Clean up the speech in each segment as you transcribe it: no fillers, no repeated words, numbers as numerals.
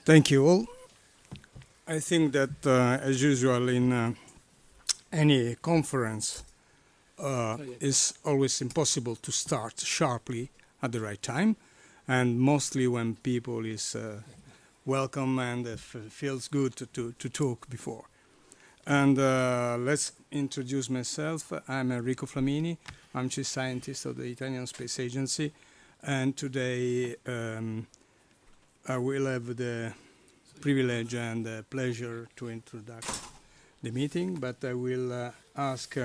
Thank you all. I think that, as usual, in any conference, it's always impossible to start sharply at the right time, and mostly when people is welcome and feels good to talk before. And let's introduce myself. I'm Enrico Flamini. I'm chief scientist of the Italian Space Agency, and today I will have the privilege and pleasure to introduce the meeting, but I will ask,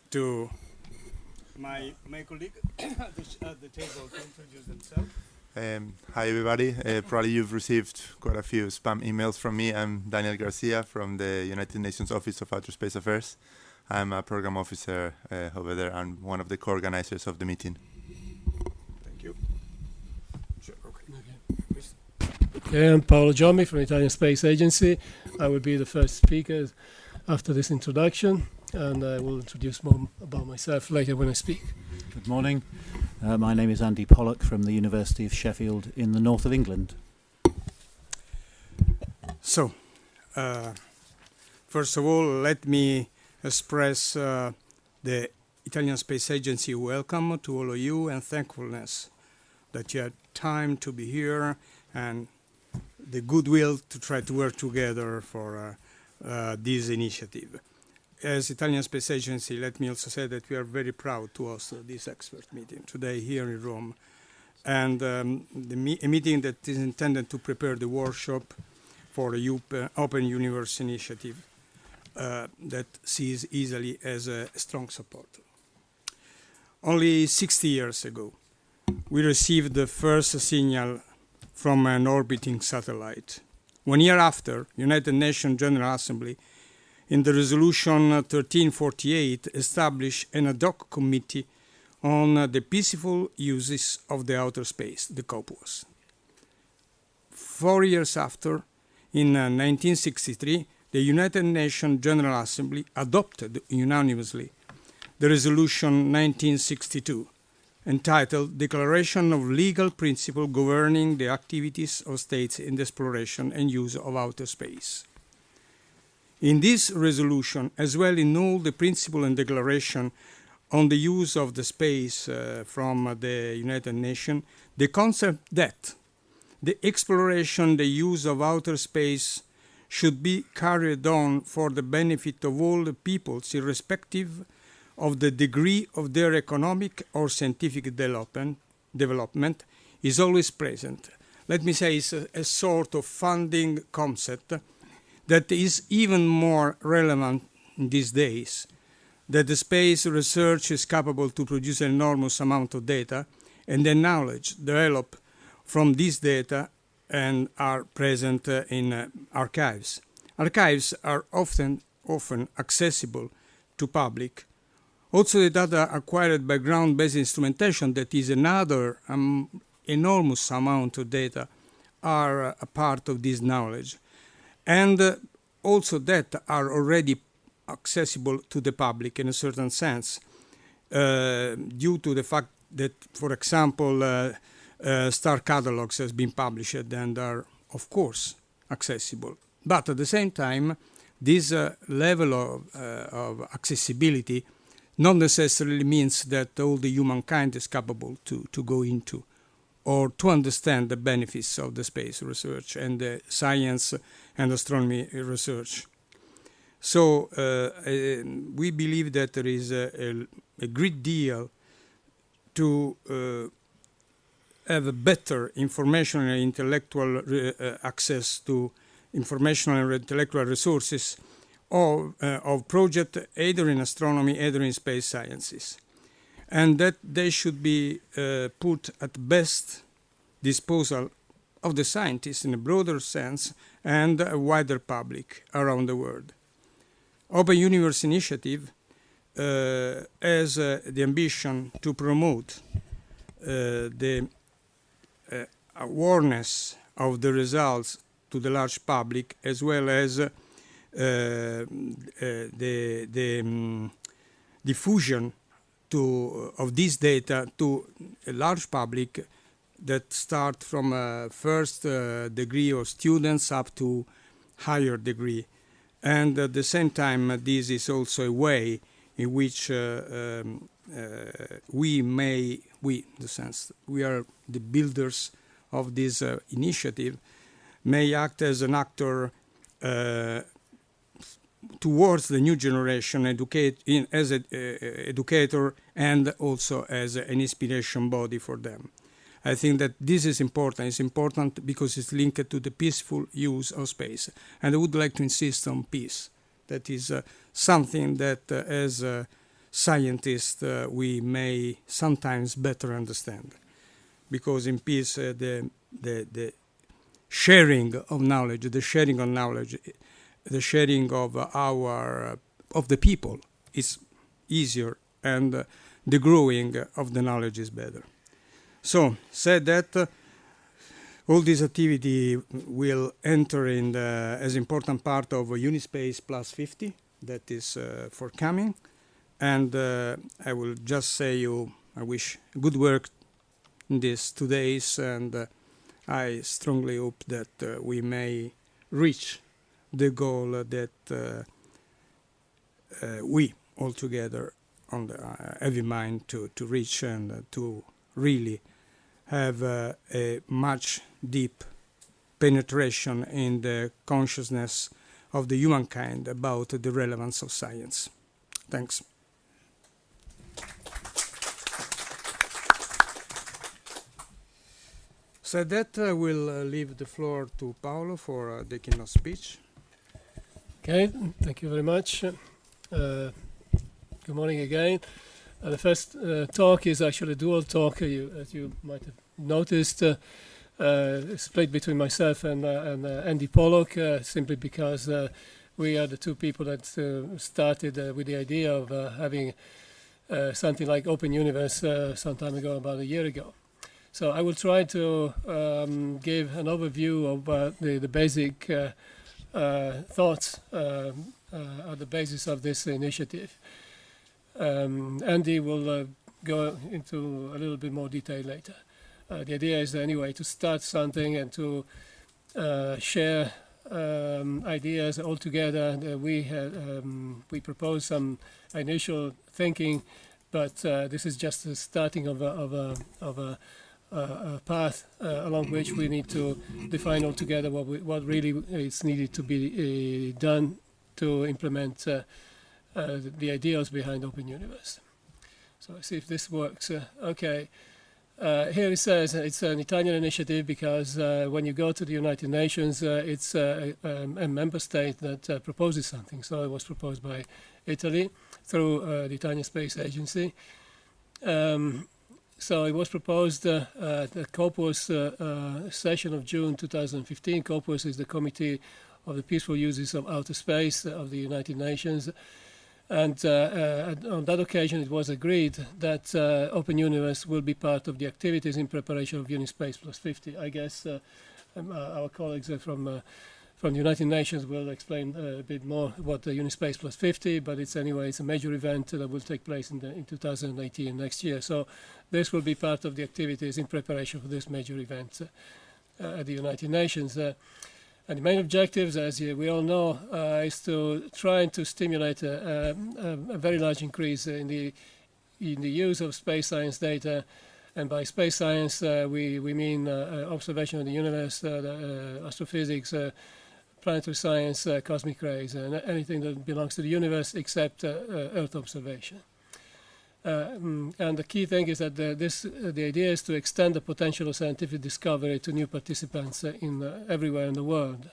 to my colleague at the table to introduce themselves. Hi everybody, probably you've received quite a few spam emails from me. I'm Daniel Garcia from the United Nations Office of Outer Space Affairs. I'm a program officer over there and one of the co-organizers of the meeting. Thank you. Sure, Okay, I'm Paolo Giommi from the Italian Space Agency. I will be the first speaker after this introduction, and I will introduce more about myself later when I speak. Good morning. My name is Andy Pollock from the University of Sheffield in the north of England. So, first of all, let me express the Italian Space Agency welcome to all of you and thankfulness that you had time to be here and the goodwill to try to work together for this initiative. As Italian Space Agency, let me also say that we are very proud to host this expert meeting today here in Rome, and a meeting that is intended to prepare the workshop for the Open Universe initiative that sees Italy as a strong supporter. Only 60 years ago, we received the first signal from an orbiting satellite. 1 year after, United Nations General Assembly in the resolution 1348 established an ad hoc committee on the peaceful uses of the outer space, the COPUOS. 4 years after, in 1963, the United Nations General Assembly adopted unanimously the resolution 1962, entitled Declaration of Legal Principle Governing the Activities of States in the Exploration and Use of Outer Space. In this resolution, as well in all the principle and declaration on the use of the space from the United Nations, the concept that the exploration, the use of outer space should be carried on for the benefit of all the peoples, irrespective of the degree of their economic or scientific development, is always present. Let me say it's a sort of founding concept that is even more relevant in these days, that the space research is capable to produce an enormous amount of data, and the knowledge developed from this data and are present in archives. Archives are often accessible to public. Also, the data acquired by ground-based instrumentation, that is another enormous amount of data, are a part of this knowledge. And also that are already accessible to the public in a certain sense, due to the fact that, for example, star catalogs has been published and are, of course, accessible. But at the same time, this level of accessibility not necessarily means that all the humankind is capable to go into or to understand the benefits of the space research and the science and astronomy research. So we believe that there is a great deal to have a better informational and intellectual access to informational and intellectual resources of projects either in astronomy, either in space sciences, and that they should be put at best disposal of the scientists in a broader sense and a wider public around the world. Open Universe Initiative has the ambition to promote the awareness of the results to the large public, as well as the diffusion of this data to a large public that start from first degree of students up to higher degree. And at the same time, this is also a way in which we, in the sense we are the builders of this initiative, may act as an actor towards the new generation, as an educator and also as an inspiration body for them. I think that this is important. It's important because it's linked to the peaceful use of space. And I would like to insist on peace. That is something that as scientists we may sometimes better understand. Because in peace, the sharing of knowledge, the sharing of of the people is easier, and the growing of the knowledge is better. So, said that, all this activity will enter in as important part of Unispace Plus 50 that is forthcoming, and I will just say I wish good work in these 2 days, and I strongly hope that we may reach the goal that we all together have in mind to reach, and to really have a much deep penetration in the consciousness of the humankind about the relevance of science. Thanks. So that I will leave the floor to Paolo for the keynote speech. Okay, thank you very much. Good morning again. The first talk is actually a dual talk, as you might have noticed, split between myself and Andy Pollock, simply because we are the two people that started with the idea of having something like Open Universe some time ago, about a year ago. So I will try to give an overview of the basic thoughts at the basis of this initiative. Andy will go into a little bit more detail later. The idea is anyway to start something and to share ideas all together. We propose some initial thinking, but this is just the starting of a path along which we need to define altogether what really is needed to be done to implement the ideas behind Open Universe. So let's see if this works. Okay. Here it says it's an Italian initiative because when you go to the United Nations, it's a member state that proposes something. So it was proposed by Italy through the Italian Space Agency. So it was proposed at the COPUOS session of June 2015. COPUOS is the Committee of the Peaceful Uses of Outer Space of the United Nations. And on that occasion, it was agreed that Open Universe will be part of the activities in preparation of Unispace Plus 50. I guess our colleagues from the United Nations will explain a bit more what the Unispace Plus 50, but it's a major event that will take place in 2018, next year. So this will be part of the activities in preparation for this major event at the United Nations. And the main objectives, as we all know, is to try to stimulate a very large increase in the use of space science data. And by space science, we mean observation of the universe, astrophysics, planetary science, cosmic rays, and anything that belongs to the universe except Earth observation. And the key thing is that the idea is to extend the potential of scientific discovery to new participants everywhere in the world.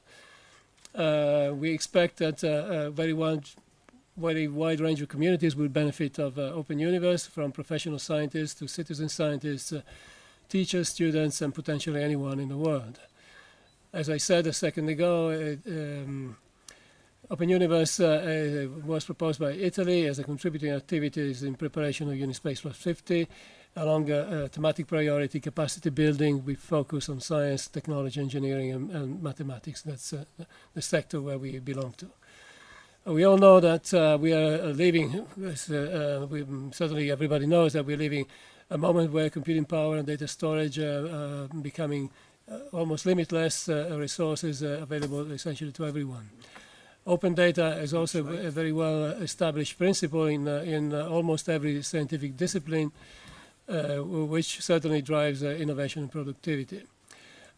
We expect that a very wide range of communities will benefit of Open Universe, from professional scientists to citizen scientists, teachers, students, and potentially anyone in the world. As I said a second ago, Open Universe was proposed by Italy as a contributing activities in preparation of Unispace Plus 50, along a thematic priority, capacity building, with focus on science, technology, engineering, and mathematics. That's the sector where we belong to. We all know that we are living, certainly everybody knows that we're living a moment where computing power and data storage are becoming almost limitless resources available essentially to everyone. Open data is also a very well established principle in almost every scientific discipline, which certainly drives innovation and productivity.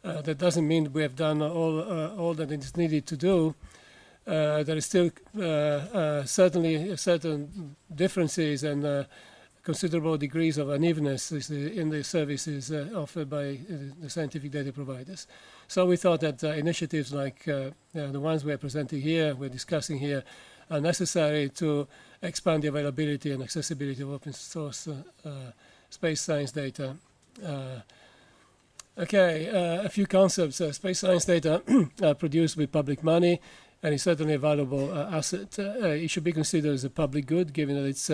That doesn't mean we have done all that is needed to do. There is still certainly certain differences and considerable degrees of unevenness in the services offered by the scientific data providers. So we thought that initiatives like the ones we're presenting here, we're discussing here, are necessary to expand the availability and accessibility of open source space science data. A few concepts. Space science data are produced with public money, and it's certainly a valuable asset. It should be considered as a public good, given that it's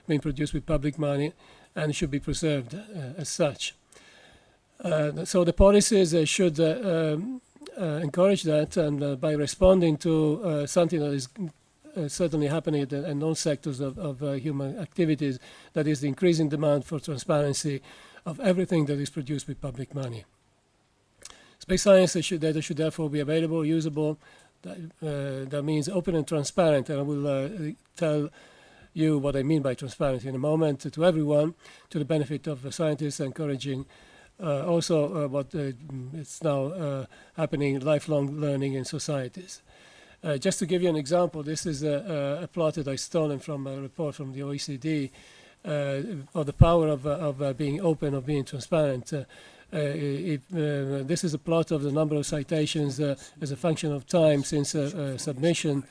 being produced with public money, and it should be preserved as such. So the policies should encourage that, and by responding to something that is certainly happening in all sectors of human activities, that is the increasing demand for transparency of everything that is produced with public money. Space science data should therefore be available, usable. That means open and transparent, and I will tell you what I mean by transparency in a moment, to everyone, to the benefit of the scientists, encouraging also what it's now happening, lifelong learning in societies. Just to give you an example, this is a plot that I've stolen from a report from the OECD of the power of being open, of being transparent. This is a plot of the number of citations as a function of time since submission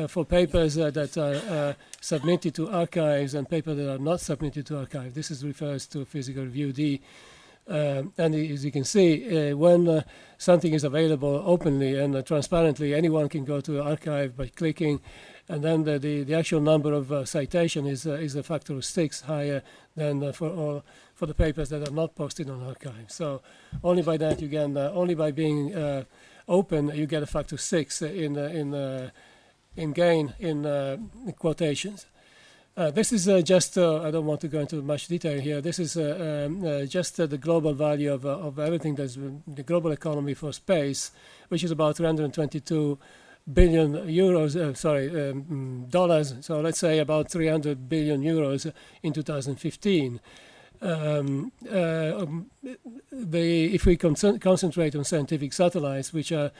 for papers that are submitted to archives and papers that are not submitted to archive. This refers to physical review D. And as you can see, when something is available openly and transparently, anyone can go to the archive by clicking, and then the actual number of citation is a factor of 6 higher than for the papers that are not posted on archive. So only by that you can, only by being open, you get a factor of 6 in gain in quotations. This is just, I don't want to go into much detail here, this is just the global value of everything that's the global economy for space, which is about 322 billion euros, dollars, so let's say about 300 billion euros in 2015. If we concentrate on scientific satellites, which are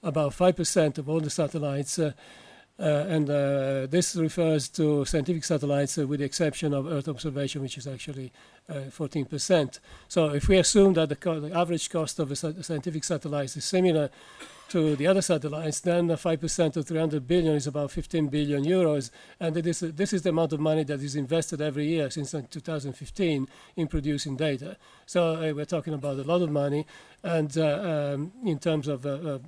about 5% of all the satellites, and this refers to scientific satellites with the exception of Earth observation, which is actually 14%. So if we assume that the average cost of a scientific satellite is similar to the other satellites, then 5% of 300 billion is about 15 billion euros. And this is the amount of money that is invested every year since 2015 in producing data. So we're talking about a lot of money, and in terms of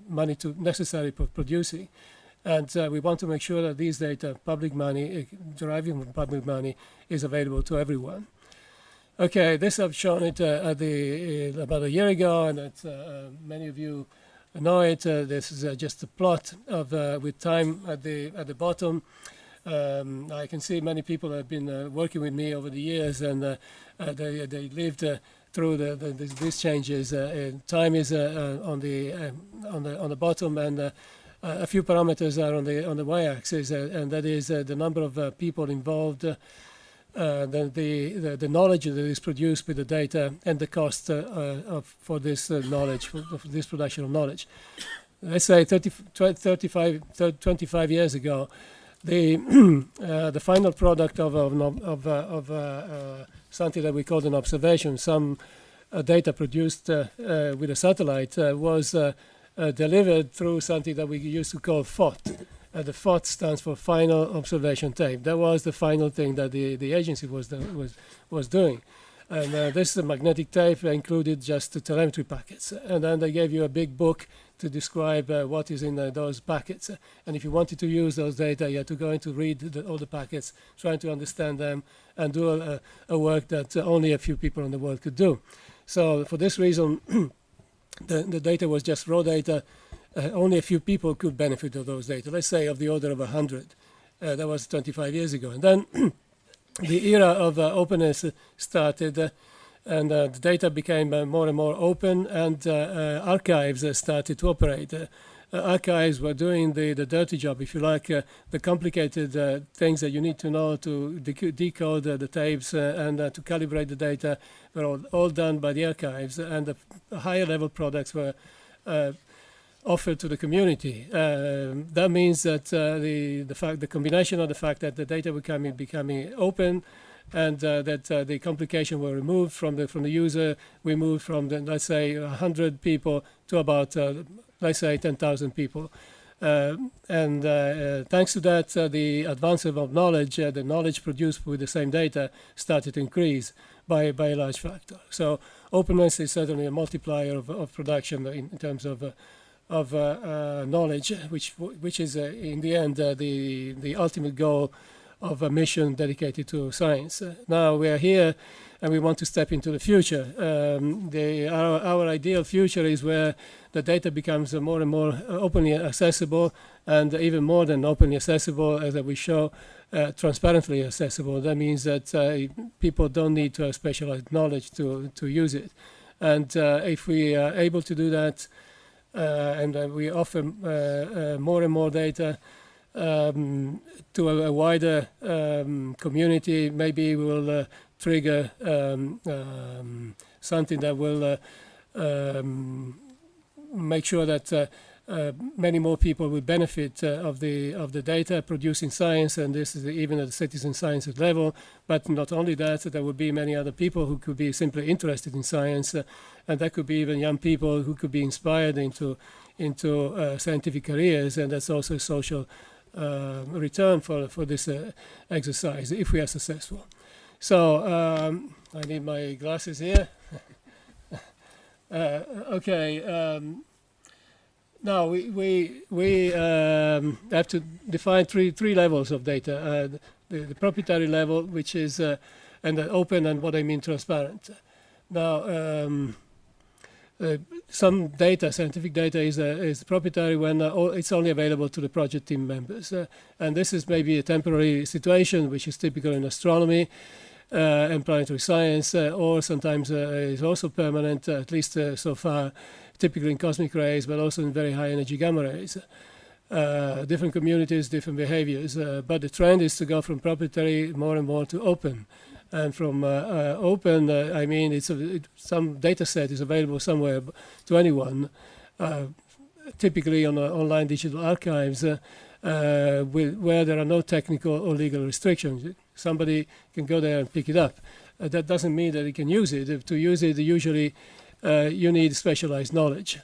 money necessary for producing. And we want to make sure that these data, public money, deriving from public money, is available to everyone. Okay, this I've shown it about a year ago, and many of you know it. This is just a plot of with time at the bottom. I can see many people have been working with me over the years, and they lived through these changes. Time is on the bottom, and a few parameters are on the y-axis, and that is the number of people involved, the knowledge that is produced with the data, and the cost for this knowledge, for this production of knowledge. Let's say 25 years ago, the final product of something that we called an observation, some data produced with a satellite, was delivered through something that we used to call FOT. The FOT stands for Final Observation Tape. That was the final thing that the agency was doing. And this magnetic tape included just the telemetry packets. And then they gave you a big book to describe what is in those packets. And if you wanted to use those data, you had to go in to read all the packets, trying to understand them, and do a work that only a few people in the world could do. So for this reason, the data was just raw data. Only a few people could benefit of those data, let's say of the order of 100. That was 25 years ago. And then the era of openness started, and the data became more and more open, and archives started to operate. Archives were doing the dirty job, if you like, the complicated things that you need to know to decode the tapes and to calibrate the data were all done by the archives, and the higher level products were offered to the community. That means that the combination of the fact that the data were becoming open, and that the complication were removed from the user. We moved from let's say 100 people to about let's say 10,000 people, and thanks to that, the advancement of knowledge, the knowledge produced with the same data, started to increase by a large factor. So openness is certainly a multiplier of production in terms of knowledge, which is in the end the ultimate goal of a mission dedicated to science. Now we are here and we want to step into the future. Our ideal future is where the data becomes more and more openly accessible, and even more than openly accessible, as we show, transparently accessible. That means that people don't need to have specialized knowledge to use it. And if we are able to do that, and we offer more and more data to a wider community, maybe we will trigger something that will make sure that many more people will benefit of the data produced in science, and this is even at the citizen sciences level. But not only that, there will be many other people who could be simply interested in science, and that could be even young people who could be inspired into scientific careers, and that's also a social return for this exercise if we are successful. So I need my glasses here. Okay. Now we have to define three levels of data: the proprietary level, which is and open, and what I mean transparent. Now, some data, scientific data, is proprietary when it's only available to the project team members, and this is maybe a temporary situation, which is typical in astronomy and planetary science, or sometimes is also permanent, at least so far. Typically in cosmic rays, but also in very high energy gamma rays. Different communities, different behaviors, but the trend is to go from proprietary more and more to open. And from open, I mean some data set is available somewhere to anyone, typically on online digital archives, where there are no technical or legal restrictions. Somebody can go there and pick it up. That doesn't mean that he can use it. To use it, usually you need specialized knowledge.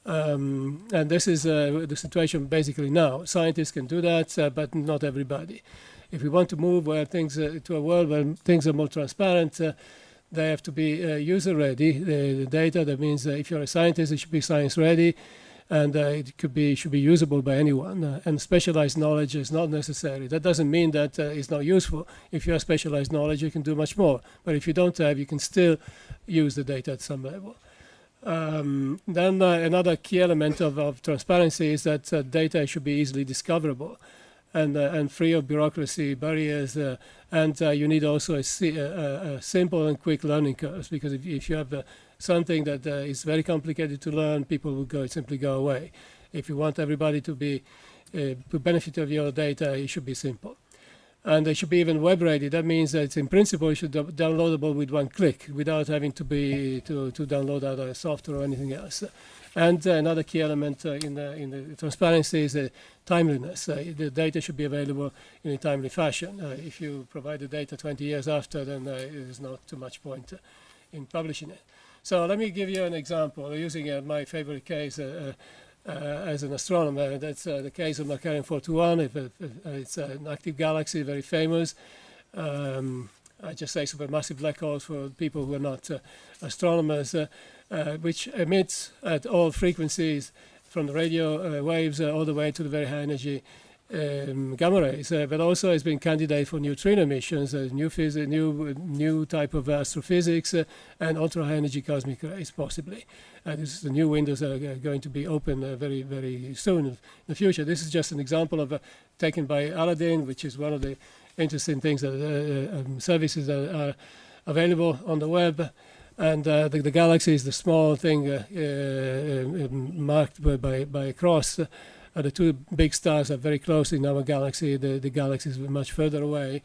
And this is the situation basically now. Scientists can do that, but not everybody. If we want to move to a world where things are more transparent, they have to be user-ready. The data, that means if you're a scientist, it should be science-ready, and it should be usable by anyone. And specialized knowledge is not necessary. That doesn't mean that it's not useful. If you have specialized knowledge, you can do much more. But if you don't have, you can still use the data at some level. Then another key element of transparency is that data should be easily discoverable and free of bureaucracy barriers, and you need also a simple and quick learning curves, because if you have something that is very complicated to learn, people will simply go away. If you want everybody to benefit of your data, it should be simple. And they should be even web ready. That means that in principle it should be downloadable with one click without having to download other software or anything else. And another key element in the transparency is timeliness. The data should be available in a timely fashion. If you provide the data 20 years after, then there's not too much point in publishing it. So let me give you an example using my favorite case as an astronomer. That's the case of Markarian 421. It's an active galaxy, very famous. I just say supermassive black holes for people who are not astronomers, which emits at all frequencies from the radio waves all the way to the very high energy gamma rays, but also has been candidate for neutrino emissions, new type of astrophysics, and ultra high energy cosmic rays possibly. The new windows are going to be open very, very soon in the future. This is just an example of taken by Aladdin, which is one of the interesting things, services that are available on the web. And the galaxy is the small thing marked by a cross. The two big stars are very close in our galaxy. The galaxy is much further away.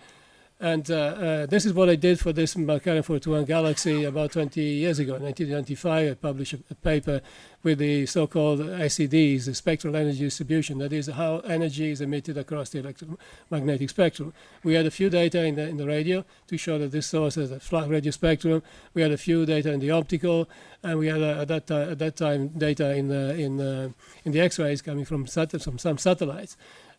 And this is what I did for this Markarian 421 galaxy about 20 years ago. In 1995, I published a paper with the so-called SEDs, the spectral energy distribution. That is how energy is emitted across the electromagnetic spectrum. We had a few data in the radio to show that this source has a flat radio spectrum. We had a few data in the optical, and we had at that time data in the X-rays coming from some satellites.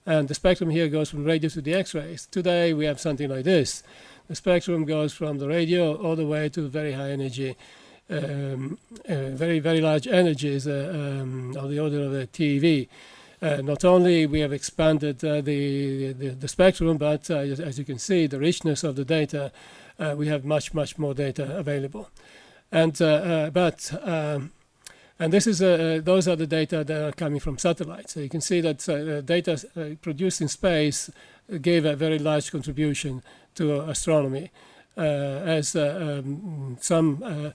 And the spectrum here goes from radio to the X-rays. Today we have something like this. The spectrum goes from the radio all the way to very high energy, very, very large energies on the order of a TeV. Not only we have expanded the spectrum, but as you can see, the richness of the data, we have much, much more data available. And this is those are the data that are coming from satellites. So you can see that data produced in space gave a very large contribution to astronomy, as some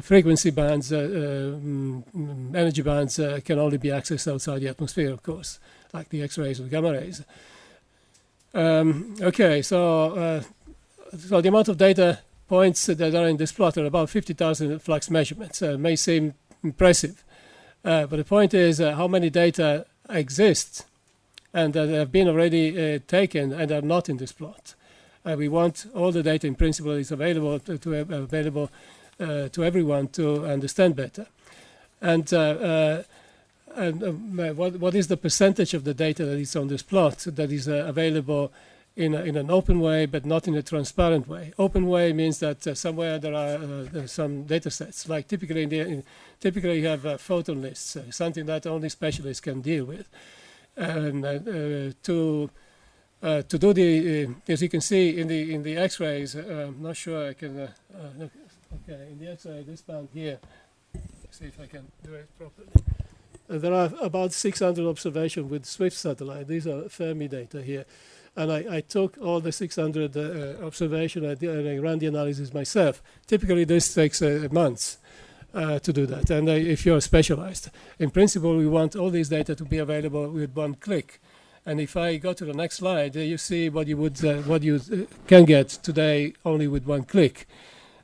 frequency bands, energy bands can only be accessed outside the atmosphere, of course, like the X-rays or gamma rays. Okay, so the amount of data points that are in this plot are about 50,000 flux measurements. May seem impressive, but the point is how many data exist and that have been already taken and are not in this plot. We want all the data in principle is available to everyone to understand better. And what is the percentage of the data that is on this plot that is available in an open way, but not in a transparent way? Open way means that somewhere there are some data sets, like typically you have photon lists, something that only specialists can deal with. And to do the, as you can see in the X-rays, I'm not sure I can. Okay, in the X-ray, this band here. See if I can do it properly. There are about 600 observations with SWIFT satellite. These are Fermi data here. And I took all the 600 observations and I ran the analysis myself. Typically, this takes months to do that, and if you're specialized. In principle, we want all these data to be available with one click. And if I go to the next slide, you see what you can get today only with one click.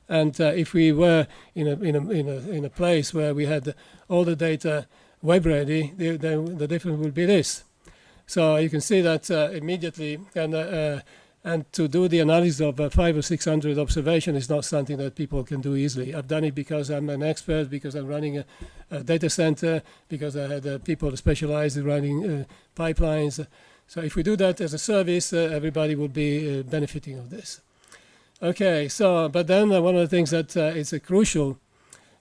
And if we were in a place where we had all the data web ready, the difference would be this. So you can see that immediately, and to do the analysis of 500 or 600 observations is not something that people can do easily. I've done it because I'm an expert, because I'm running a data center, because I had people specialized in running pipelines. So if we do that as a service, everybody will be benefiting of this. Okay, so, but then one of the things that is crucial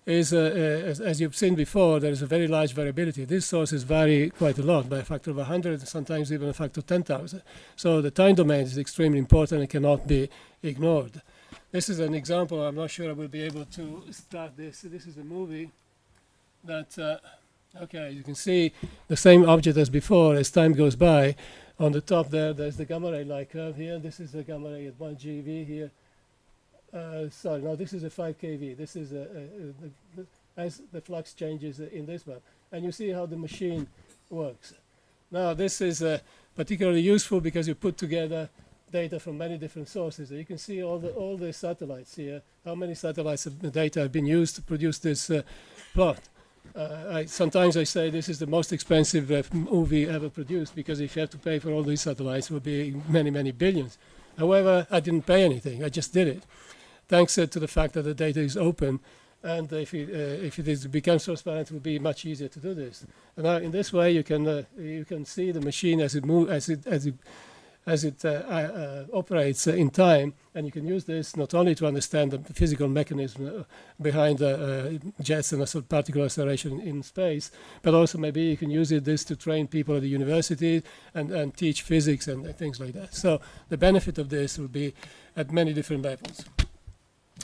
is, as you've seen before, there is a very large variability. These sources vary quite a lot, by a factor of 100, sometimes even a factor of 10,000. So the time domain is extremely important and cannot be ignored. This is an example. I'm not sure I will be able to start this. This is a movie that, okay, you can see the same object as before as time goes by. On the top there's the gamma ray light curve here. This is the gamma ray at 1 GeV here. Sorry, no, this is a 5 kV. This is as the flux changes in this one. And you see how the machine works. Now, this is particularly useful because you put together data from many different sources. You can see all the satellites here, how many satellites of data have been used to produce this plot. Sometimes I say this is the most expensive movie ever produced, because if you have to pay for all these satellites, it would be many, many billions. However, I didn't pay anything. I just did it, thanks to the fact that the data is open. And if it becomes transparent, it will be much easier to do this. And now, in this way, you can see the machine as it moves, as it operates in time, and you can use this not only to understand the physical mechanism behind jets and particle acceleration in space, but also maybe you can use this to train people at the university and teach physics and things like that. So the benefit of this will be at many different levels.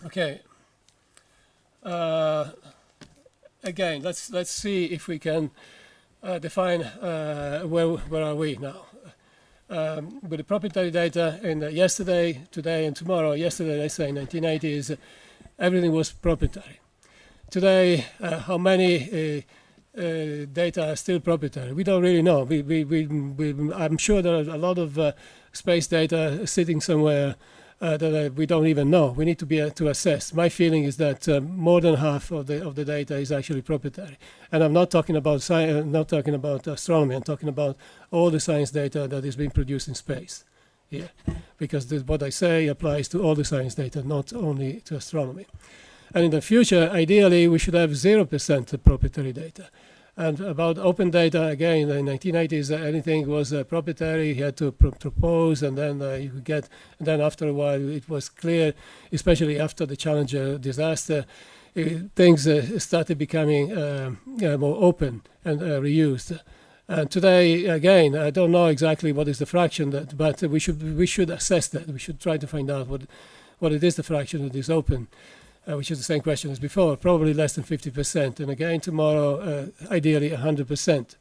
Okay. Again, let's see if we can define where are we now. With the proprietary data in yesterday, today, and tomorrow. Yesterday, let's say 1980s, everything was proprietary. Today, how many data are still proprietary? We don't really know. I'm sure there are a lot of space data sitting somewhere that we don't even know. We need to be to assess. My feeling is that more than half of the data is actually proprietary, and I'm not talking about science, not talking about astronomy. I'm talking about all the science data that is being produced in space. Yeah, because what I say applies to all the science data, not only to astronomy. And in the future, ideally, we should have 0% proprietary data. And about open data, again, in the 1980s, anything was proprietary. You had to propose, and then you could get. And then after a while, it was clear, especially after the Challenger disaster, things started becoming more open and reused. And today, again, I don't know exactly what is the fraction, but we should assess that. We should try to find out what it is the fraction that is open. Which is the same question as before, probably less than 50%. And again, tomorrow, ideally 100%.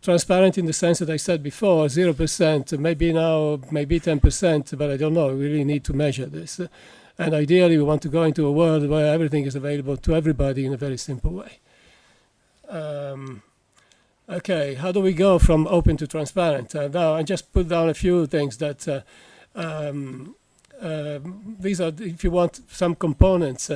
Transparent in the sense that I said before, 0%, maybe now, maybe 10%, but I don't know. We really need to measure this. And ideally, we want to go into a world where everything is available to everybody in a very simple way. Okay, how do we go from open to transparent? Now, I just put down a few things that these are, if you want, some components,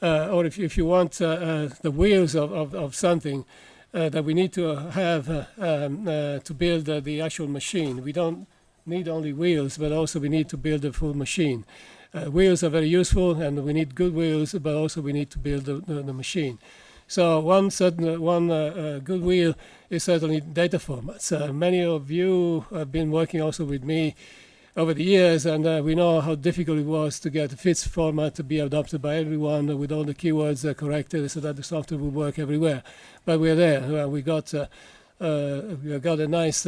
or if you want the wheels of something that we need to have to build the actual machine. We don't need only wheels, but also we need to build a full machine. Wheels are very useful, and we need good wheels, but also we need to build the machine. So one good wheel is certainly data formats. Many of you have been working also with me over the years, and we know how difficult it was to get a FITS format to be adopted by everyone with all the keywords corrected so that the software would work everywhere. But we're there. We got a nice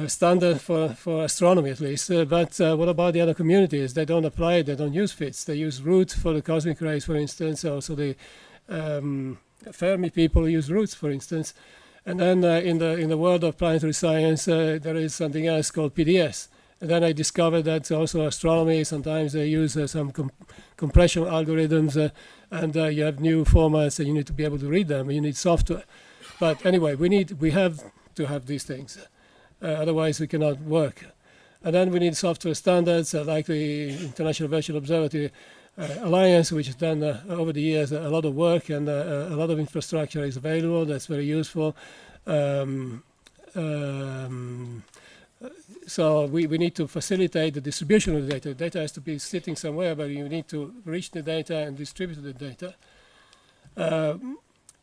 standard for astronomy, at least. But what about the other communities? They don't apply it. They don't use FITS. They use ROOT for the cosmic rays, for instance. Also the Fermi people use ROOTs, for instance. And then in the world of planetary science, there is something else called PDS. And then I discovered that also astronomy, sometimes they use some compression algorithms, and you have new formats, and you need to be able to read them. You need software. But anyway, we have to have these things. Otherwise, we cannot work. And then we need software standards, like the International Virtual Observatory Alliance, which has done over the years a lot of work, and a lot of infrastructure is available. That's very useful. So we need to facilitate the distribution of the data. The data has to be sitting somewhere, but you need to reach the data and distribute the data.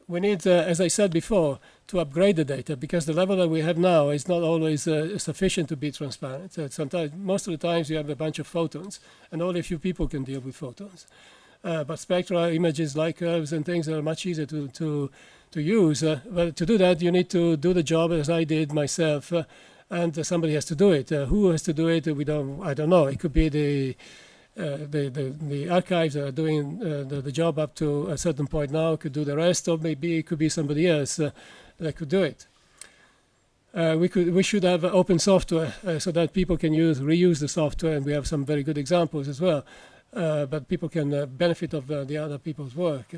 We need, as I said before, to upgrade the data, because the level that we have now is not always sufficient to be transparent. Sometimes, most of the times, you have a bunch of photons, and only a few people can deal with photons. But spectra, images, light curves, and things are much easier to use. But to do that, you need to do the job as I did myself. And somebody has to do it. Who has to do it? I don't know. It could be the archives that are doing the job up to a certain point now could do the rest, or maybe it could be somebody else that could do it. We should have open software so that people can reuse the software, and we have some very good examples as well. But people can benefit of the other people's work.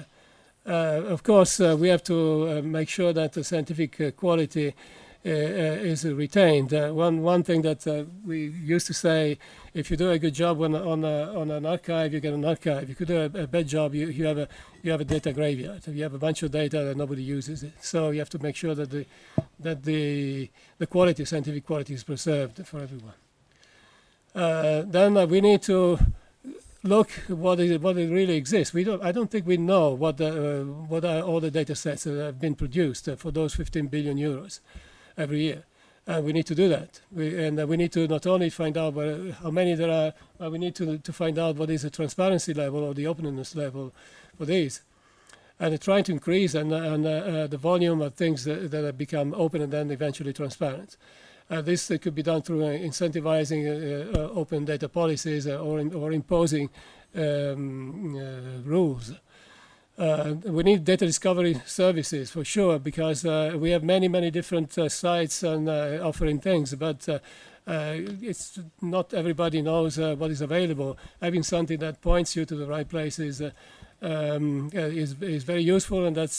Of course, we have to make sure that the scientific quality is retained. One thing that we used to say, if you do a good job on an archive, you get an archive. If you do a bad job, you have a data graveyard. You have a bunch of data that nobody uses it. So you have to make sure that the quality, scientific quality, is preserved for everyone. Then we need to look what it really exists. I don't think we know what are all the data sets that have been produced for those 15 billion euros every year. We need to do that. We need to not only find out how many there are, but we need to find out what is the transparency level or the openness level for these. And trying to increase the volume of things that have become open and then eventually transparent. This could be done through incentivizing open data policies or imposing rules. We need data discovery services for sure, because we have many different sites and offering things, but it's not everybody knows what is available. Having something that points you to the right places is very useful, and that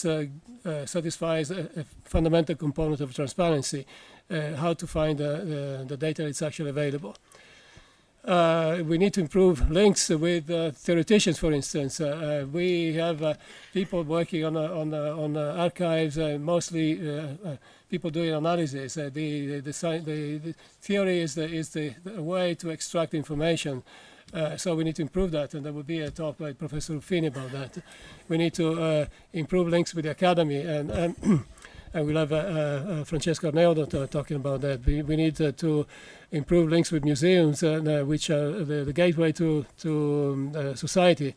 satisfies a fundamental component of transparency, how to find the data that's actually available. We need to improve links with theoreticians, for instance. We have people working on archives, mostly people doing analysis. The theory is the way to extract information. So we need to improve that, and there will be a talk by Professor Ruffini about that. We need to improve links with the academy, and we'll have Francesco Arneo talking about that. We need to improve links with museums, which are the gateway to society.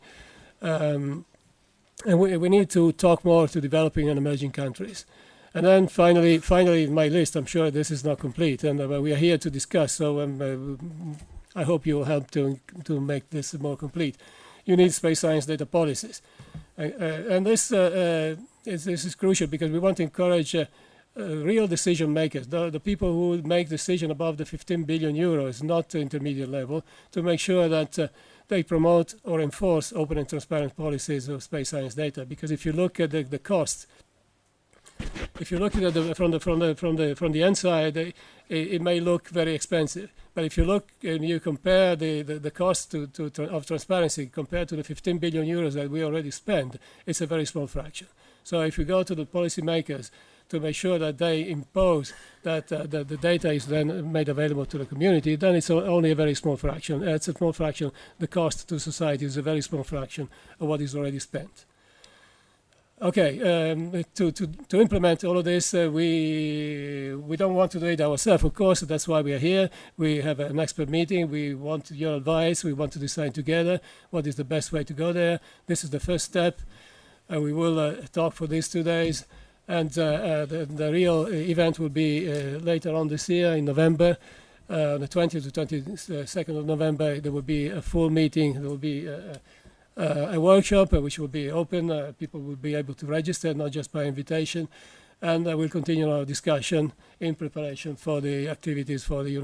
And we need to talk more to developing and emerging countries. And then finally, my list, I'm sure this is not complete, and we are here to discuss, so I hope you will help to make this more complete. You need space science data policies. And this is crucial because we want to encourage real decision makers, the people who make decisions above the 15 billion euros, not the intermediate level, to make sure that they promote or enforce open and transparent policies of space science data. Because if you look at the cost, if you look at it from the inside, it may look very expensive. But if you look and you compare the cost of transparency compared to the 15 billion euros that we already spend, it's a very small fraction. So if you go to the policymakers to make sure that they impose that the data is then made available to the community, then it's only a very small fraction. It's a small fraction. The cost to society is a very small fraction of what is already spent. Okay, to implement all of this, we don't want to do it ourselves, of course. That's why we are here. We have an expert meeting. We want your advice. We want to decide together what is the best way to go there. This is the first step. We will talk for these 2 days. And the real event will be later on this year in November. On the 20th to 22nd of November, there will be a full meeting. There will be a workshop which will be open. People will be able to register, not just by invitation. And we'll continue our discussion in preparation for the activities for the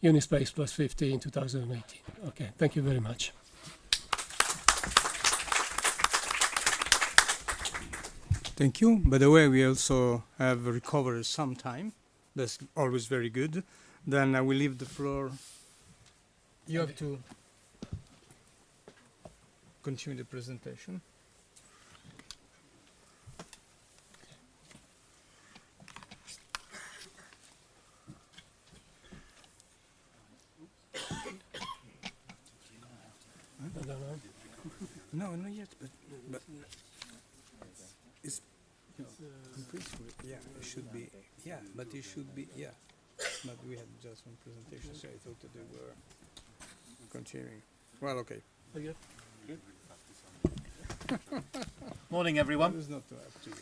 Unispace Plus 50 in 2018. Okay, thank you very much. Thank you. By the way, we also have recovered some time. That's always very good. Then I will leave the floor. You have to continue the presentation. I don't know. No, not yet, but it's in principle, yeah, it should be, yeah, but it should be, yeah. But we had just one presentation, so I thought that they were continuing. Well, okay. Okay. Morning, everyone. It was not up to you.